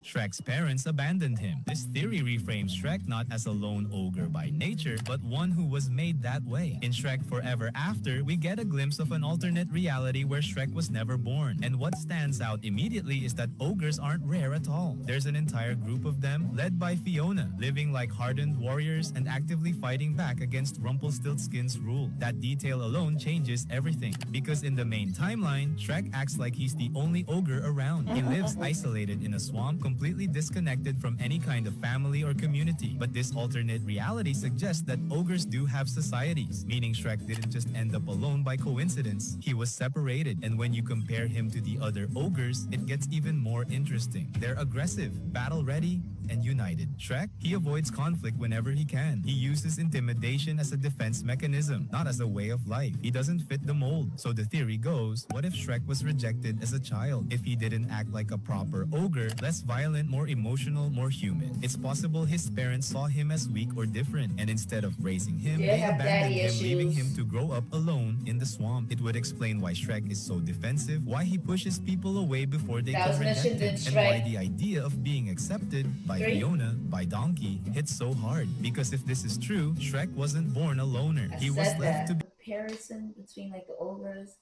Shrek's parents abandoned him. This theory reframes Shrek not as a lone ogre by nature, but one who was made that way. In Shrek Forever After, we get a glimpse of an alternate reality where Shrek was never born. And what stands out immediately is that ogres aren't rare at all. There's an entire group of them, led by Fiona, living like hardened warriors and actively fighting back against Rumpelstiltskin's rule. That detail alone changes everything, because in the main timeline, Shrek acts like he's the only ogre around. He lives isolated in a swamp, completely disconnected from any kind of family or community. But this alternate reality suggests that ogres do have societies, meaning Shrek didn't just end up alone by coincidence. He was separated, and when you compare him to the other ogres, it gets even more interesting. They're aggressive, battle-ready, and united. Shrek, he avoids conflict whenever he can. He uses intimidation as a defense mechanism, not as a way of life. He doesn't fit the mold. So the theory goes, what if Shrek was rejected as a child? If he didn't act like a proper ogre, less violent, more emotional, more human. It's possible his parents saw him as weak or different, and instead of raising him, Did they have abandoned daddy him, leaving him issues. to grow up alone in the swamp. It would explain why Shrek is so defensive, why he pushes people away before they That can was reject mentioned in him, and why Shrek the idea of being accepted by 3. Fiona, by Donkey, hits so hard. Because if this is true, Shrek wasn't born a loner. I He was said left to that. Comparison between like the ogres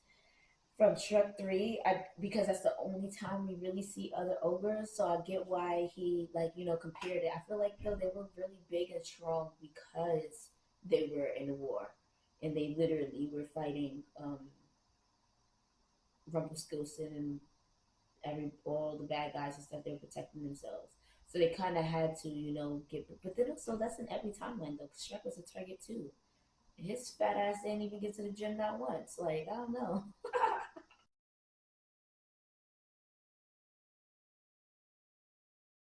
from Shrek 3, because that's the only time we really see other ogres, so I get why he like, compared it. I feel like though they were really big and strong because they were in a war and they literally were fighting Rumpelstiltskin and every all the bad guys and stuff. They were protecting themselves. So they kind of had to, get. But then also that's in every timeline though, because Shrek was a target too. His fat ass didn't even get to the gym not once. Like I don't know.